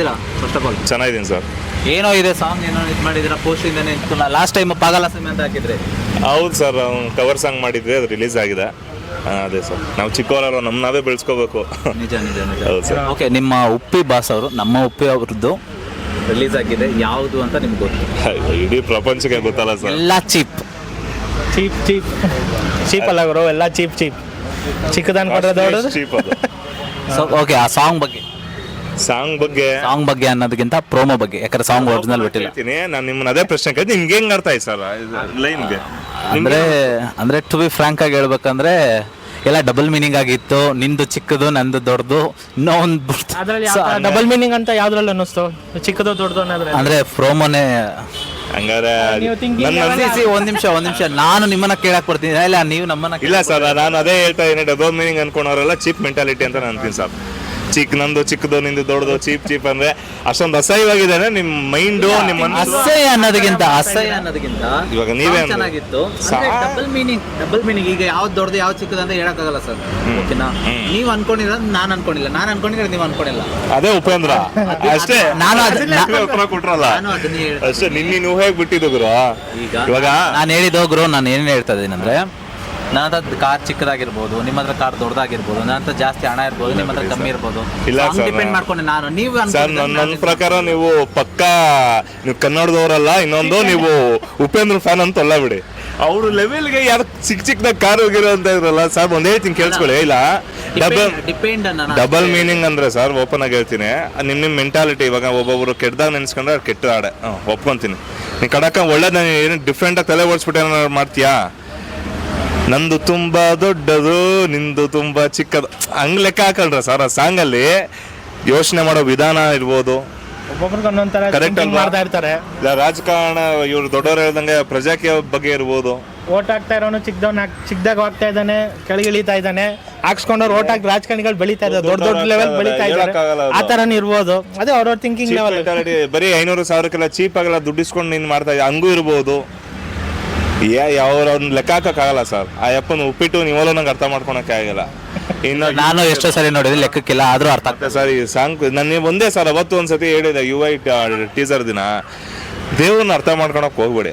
ಹೇಗಿದ್ದೀರಾ first of all? ಚೆನ್ನಾಗಿದ್ದೀನಿ sir. ಏನೋ ಇದೆ ಸಾಂಗ್ ಏನೋ ಇದು ಮಾಡಿದ್ದೀರಾ ಪೋಸ್ಟ್ ಇಂದಾನೆ ಲಾಸ್ಟ್ ಟೈಮ್ ಪಾಗಲ ಸಮಯ ಅಂತ ಹಾಕಿದ್ರೆ. ಹೌದು ಸರ್, ಕವರ್ ಸಾಂಗ್ ಮಾಡಿದ್ವಿ, ಅದು ರಿಲೀಸ್ ಆಗಿದೆ. ಅದೇ ಸರ್, ನಾವು ಚಿಕ್ಕವರಲ್ಲ, ನಮ್ಮ ನಾವೇ ಬೆಳೆಸ್ಕೋಬೇಕು. ನಿಜ ನಿಜ ನಿಜ. ಹೌದು ಸರ್. ಓಕೆ, ನಿಮ್ಮ ಉಪ್ಪಿ ಬಾಸ್ ಅವರು ನಮ್ಮ ಉಪ್ಪಿ ಅವ್ರದ್ದು ರಿಲೀಸ್ ಆಗಿದೆ, ಯಾವುದು ಅಂತ ನಿಮ್ಗೆ ಗೊತ್ತು? ಇಡೀ ಪ್ರಪಂಚಕ್ಕೆ ಗೊತ್ತಲ್ಲ ಸರ್. ಎಲ್ಲ ಚೀಪ್ ಚೀಪ್ ಚೀಪ್ ಚೀಪ್ ಅಲ್ಲ ಗುರು, ಎಲ್ಲ ಚೀಪ್ ಚೀಪ್. ಚಿಕ್ಕದನ್ನು ಕೊಡೋದು ದೊಡ್ಡದು ಚೀಪ್ ಅದು. ಸೊ ಓಕೆ, ಆ ಸಾಂಗ್ ಬಗ್ಗೆ ಸಾಂಗ್ ಬಗ್ಗೆ ಅನ್ನೋದಕ್ಕಿಂತ ಪ್ರೋಮೋ ಬಗ್ಗೆ, ಯಾಕಂದ್ರೆ ಸಾಂಗ್ ಒರಿಜಿನಲ್ ಬಿಟ್ಟಿಲ್ಲ. ನಾನು ನಿಮ್ಮನ್ನ ಅದೇ ಪ್ರಶ್ನೆ ಕೇಳ್ತೀನಿ, ನಿಮ್ಗೆ ಹೆಂಗ್ ಅರ್ಥ ಆಯ್ತು ಸರ್ ಲೈನ್ಗೆ? ಅಂದ್ರೆ ಟು ಬಿ ಫ್ರಾಂಕ್ ಆಗಿ ಹೇಳ್ಬೇಕಂದ್ರೆ ಎಲ್ಲ ಡಬಲ್ ಮೀನಿಂಗ್ ಆಗಿತ್ತು. ನಿಂದು ಚಿಕ್ಕದು ನಂದು ದೊಡ್ಡದು, ಇನ್ನೂ ಒಂದು ಅದ್ರಲ್ಲಿ ಡಬಲ್ ಮೀನಿಂಗ್ ಅಂತ ಯಾವ್ದ್ರಲ್ಲಿ ಅನ್ನಿಸ್ತು? ಚಿಕ್ಕದು ದೊಡ್ಡದು ಅನ್ನೋದ್ರೆ ಅಂದ್ರೆ ಪ್ರೋಮೋನೇ. ಹಂಗಾರೆ ನೀವು thinking ಒಂದ್ ನಿಮಿಷ ನಾನು ನಿಮ್ಮನ್ನ ಕೇಳಕ್ ಬರ್ತೀನಿ, ಇಲ್ಲ ನೀವು ನಮ್ಮನ್ನ ಇಲ್ಲ ಸರ್, ನಾನು ಅದೇ ಹೇಳ್ತಾ ಇದ್ದೀನಿ, ಡಬಲ್ ಮೀನಿಂಗ್ ಅನ್ಕೊಂಡವರೆಲ್ಲ ಚೀಪ್ ಮೆಂಟಾಲಿಟಿ ಅಂತ ನಾನು ಅಂತೀನಿ ಸರ್. ನಂದು ಚಿಕ್ಕದು ನಿಂದು ದೊಡ್ಡದು, ಚೀಪ್ ಚೀಪ್ ಅಂದ್ರೆ ಅಷ್ಟೊಂದು ಅಸಹ್ಯವಾಗಿದೆ ನಿಮ್ಮ ಮೈಂಡು, ನಿಮ್ಮ ಅಸಹ್ಯ ಅನ್ನೋದಕ್ಕಿಂತ ಇವಾಗ ನೀವೇ ಚೆನ್ನಾಗಿತ್ತು. ಡಬಲ್ ಮೀನಿಂಗ್ ಈಗ ಯಾವ್ದು ದೊಡ್ಡದು ಯಾವ್ದು ಚಿಕ್ಕದು ಅಂತ ಹೇಳಕ್ಕಾಗಲ್ಲ ಸರ್. ಓಕೆನಾ? ನೀವು ಅನ್ಕೊಂಡಿರ, ನಾನು ಅನ್ಕೊಂಡಿಲ್ಲ, ನಾನು ಅನ್ಕೊಂಡಿದ್ರೆ ನೀವು ಅನ್ಕೊಂಡಿಲ್ಲ. ಅದೇ ಉಪೇಂದ್ರ ಅಷ್ಟೇ. ನಾನು ಕೊಟ್ರಲ್ಲ ಅದನ್ನೇ ಅಷ್ಟೇ. ನೀನು ಹೇಗೆ ಬಿಟ್ಟಿದ್ದು ಗುರು? ಈಗ ಇವಾಗ ನಾನು ಹೇಳಿದ್ದು ಗುರು, ನಾನು ಏನೇನು ಹೇಳ್ತಾ ಇದ್ದೀನಿ ಅಂದ್ರೆ, ನನ್ನ ಹತ್ರ ಕಾರ್ ಚಿಕ್ಕದಾಗಿರ್ಬೋದು, ನಿಮ್ಮ ಹತ್ರ ಕಾರ್ ದೊಡ್ಡದಾಗಿರ್ಬೋದು, ನನ್ನ ಹತ್ರ ಜಾಸ್ತಿ ಹಣ ಇರ್ಬೋದು, ನಿಮ್ಮ ಹತ್ರ ಕಮ್ಮಿ ಇರ್ಬೋದು. ಇಲ್ಲ ಸರ್, ಡಿಪೆಂಡ್ ಮಾಡ್ಕೊಂಡು ನೀವು ಸರ್ ನನ್ನ ಪ್ರಕಾರ ನೀವು ಪಕ್ಕಾ ನೀವು ಕನ್ನಡದವರಲ್ಲ. ಇನ್ನೊಂದು, ನೀವು ಉಪೇಂದ್ರ ಫ್ಯಾನ್ ಅಂತ ಅಲ್ಲ ಬಿಡಿ. ಅವ್ರ ಲೆವೆಲ್ಗೆ ಯಾರು ಚಿಕ್ಕದಾಗ ಕಾರ್ ಹೋಗಿರೋ ಅಂತ ಇದ್ರಲ್ಲ ಸರ್. ಒಂದ್ ಹೇಳ್ತೀನಿ ಕೇಳಿಸ್ಕೊಳ್ಳಿ. ಇಲ್ಲ, ಡಬಲ್ ಮೀನಿಂಗ್ ಅಂದ್ರೆ ಸರ್, ಓಪನ್ ಆಗಿ ಹೇಳ್ತೀನಿ, ನಿಮ್ ಮೆಂಟಾಲಿಟಿ. ಇವಾಗ ಒಬ್ಬೊಬ್ರು ಕೆಟ್ಟದಾಗ ನೆನ್ಸ್ಕೊಂಡ್ರೆ ಕೆಟ್ಟ ಆಡೆ ಒಪ್ಕೊಂತೀನಿ. ನೀ ಕಡಕ ಒಳ್ಳೇದ ಏನು ಡಿಫ್ರೆಂಟ್ ಆಗಿ ತಲೆ ಓಡಿಸ್ಬಿಟ್ಟು ಏನಾರು ಮಾಡ್ತೀಯಾ? ನಂದು ತುಂಬಾ ದೊಡ್ಡದು, ನಿಂದು ತುಂಬಾ ಚಿಕ್ಕದು, ಹಂಗ್ ಲೆಕ್ಕ ಹಾಕಲ್ರ ಸರ್. ಆ ಸಾಂಗ್ ಅಲ್ಲಿ ಯೋಚನೆ ಮಾಡೋ ವಿಧಾನ ಇರ್ಬೋದು, ಒಬ್ಬೊಬ್ರಿಗೆ ಒಂದೊಂಥರ thinking ಮಾಡ್ತಾ ಇರ್ತಾರೆ. ಇಲ್ಲ ರಾಜಕಾರಣ, ಇವ್ರು ದೊಡ್ಡವರು ಹೇಳ್ದಂಗೆ ಪ್ರಜಾಕೀಯ ಬಗ್ಗೆ ಇರ್ಬೋದು. ಓಟ್ ಹಾಕ್ತಾ ಇರೋನು ಚಿಕ್ಕದಾಗ ಹೋಗ್ತಾ ಇದ್ದಾನೆ, ಕೆಳಗಿಳಿತಾ ಇದ್ದಾನೆ. ಹಾಕ್ಸ್ಕೊಂಡವ್ರು ಓಟ್ ಹಾಕಿ ರಾಜಕಾರಣಿಗಳು ಬೆಳೀತಾ ಇದ್ದಾರೆ, ದೊಡ್ಡ ಲೆವೆಲ್ ಬೆಳೀತಾ ಇದ್ದಾರೆ. ಆ ತರನು ಇರ್ಬೋದು. ಅದೇ ಅವ್ರವ್ರ ಥಿಂಕಿಂಗ್ ಲೆವೆಲ್. ಬರೀ 500,000 ಚೀಪ್ ಆಗಲ್ಲ ದುಡ್ಡಿಸ್ಕೊಂಡು ನೀನ್ ಮಾಡ್ತಾ ಇದ್ದ, ಹಂಗೂ ಇರ್ಬೋದು. ಅವ್ರನ್ನ ಲೆಕ್ಕ ಹಾಕಕ್ಕಾಗಲ್ಲ ಸರ್. ಆ ಅಪ್ಪನ ಉಪ್ಪಿಟ್ಟು ನೀವಲ್ಲೂ ನಂಗೆ ಅರ್ಥ ಮಾಡ್ಕೊಳಕ್ಕೆ ಆಗಲ್ಲ. ಇನ್ನು ನಾನು ಎಷ್ಟೋ ಸರಿ ನೋಡಿದ್ರೆ ಲೆಕ್ಕಕ್ಕಿಲ್ಲ, ಆದ್ರೂ ಅರ್ಥ ಆಗ್ತದೆ ಸರ್. ಈ ಸಾಂಗ್ ನಾನು ಒಂದೇ ಸರ್ ಅವತ್ತು ಒಂದ್ಸತಿ ಹೇಳಿದೆ, UI ಟೀಸರ್ ದಿನ, ದೇವ್ರನ್ನ ಅರ್ಥ ಮಾಡ್ಕೊಳಕ್ ಹೋಗ್ಬೇಡಿ.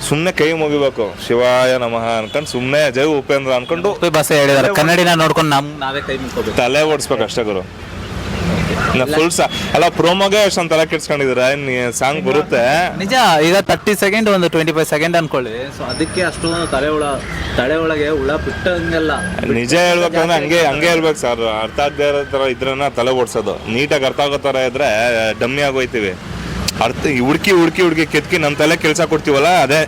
ಸುಮ್ಮನೆ ಕೈ ಮುಗಿಬೇಕು, ಶಿವಾಯ ನಮಃ ಅನ್ಕೊಂಡು ಸುಮ್ಮನೆ ಜೈ ಉಪೇಂದ್ರ ಅನ್ಕೊಂಡು ಬಸ್ ಹೇಳಿದಾರೆ. ಕನ್ನಡಿನ ನೋಡ್ಕೊಂಡು ನಾವೇ ಕೈ ಮುಗ್ಕೋಬೇಕು, ತಲೆ ಓಡಿಸ್ಬೇಕು ಅಷ್ಟೇ ಗುರು. ಫುಲ್ ಅಲ್ಲ, ಪ್ರೋಮೋಗೆ ಅಷ್ಟೊಂದು ತಲೆ ಕೆಡ್ಸ್ಕೊಂಡಿದ್ರೆ ಸಾಂಗ್ ಬರುತ್ತೆ. ನಿಜ. ಈಗ 30 ಸೆಕೆಂಡ್ ಒಂದು 25 ಸೆಕೆಂಡ್ ಅನ್ಕೊಳ್ಳಿ. ಸೊ ಅದಕ್ಕೆ ಅಷ್ಟೊಂದು ತಲೆ ಒಳಗೆ ಹುಳ ಬಿಟ್ಟಂಗೆಲ್ಲ. ನಿಜ ಹೇಳ್ಬೇಕಂದ್ರೆ ಹಂಗೆ ಇರ್ಬೇಕು ಸರ್. ಅರ್ಥ ಆಗದೆ ಇರೋ ತರ ಇದ್ರನ್ನ ತಲೆ ಓಡಿಸೋದು. ನೀಟಾಗಿ ಅರ್ಥ ಆಗೋ ತರ ಇದ್ರೆ ಡಮ್ಮಿ ಆಗೋಯ್ತೀವಿ. ಅರ್ಥ ಹುಡುಕಿ ಕೆತ್ಕಿ ನಮ್ಮ ತಲೆ ಕೆಲಸ ಕೊಡ್ತೀವಲ್ಲ, ಅದೇ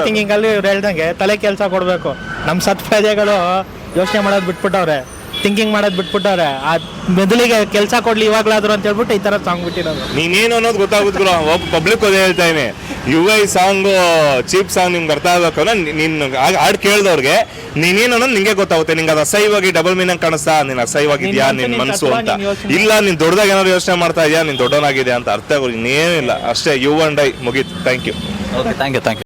ಥಿಂಕಿಂಗ್ ಅಲ್ಲಿ ಇವ್ರು ಹೇಳ್ದಂಗೆ ತಲೆ ಕೆಲಸ ಕೊಡ್ಬೇಕು. ನಮ್ಮ ಸತ್ಪ್ರಜೆಗಳು ಯೋಚನೆ ಮಾಡೋದು ಬಿಟ್ಬಿಟ್ಟವ್ರೆ, ಥಿಂಕಿಂಗ್ ಮಾಡೋದು ಬಿಟ್ಬಿಟ್ಟವ್ರೆ. ಆ ಮೆದುಳಿಗೆ ಕೆಲಸ ಕೊಡ್ಲಿ ಇವಾಗ್ಲಾದ್ರು ಅಂತ ಹೇಳ್ಬಿಟ್ಟು ಈ ತರ ಸಾಂಗ್ ಬಿಟ್ಟಿರೋದು. ನೀನೇನು ಅನ್ನೋದು ಗೊತ್ತಾಗುತ್ತೆ ಗುರು. ಒಬ್ಬ ಪಬ್ಲಿಕ್ ಅದೇ ಹೇಳ್ತಾ ಇದೀನಿ, UI ಸಾಂಗು ಚೀಪ್ ಸಾಂಗ್ ನಿಮ್ಗೆ ಅರ್ಥ ಆಗ್ಬೇಕಂದ್ರೆ ನೀನು ಹಾಡು ಕೇಳಿದವ್ರಿಗೆ ನೀನೇನು ಅನ್ನೋದು ನಿಂಗೆ ಗೊತ್ತಾಗುತ್ತೆ. ನಿಂಗೆ ಅದು ಅಸಹ್ಯವಾಗಿ ಡಬಲ್ ಮೀನಿಂಗ್ ಕಾಣಿಸ್ತಾ, ನೀನು ಅಸಹ್ಯವಾಗಿದ್ಯಾ ನಿನ್ ಮನಸ್ಸು ಅಂತ. ಇಲ್ಲ, ನೀನ್ ದೊಡ್ಡದಾಗ ಏನಾದ್ರು ಯೋಚನೆ ಮಾಡ್ತಾ ಇದೆಯಾ, ನೀನ್ ದೊಡ್ಡವನಾಗಿದ್ಯಾ ಅಂತ ಅರ್ಥ ಆಗೋದು ಇನ್ನೇನಿಲ್ಲ. ಅಷ್ಟೇ, U and I ಮುಗೀತು. Thank you. Okay, thank you.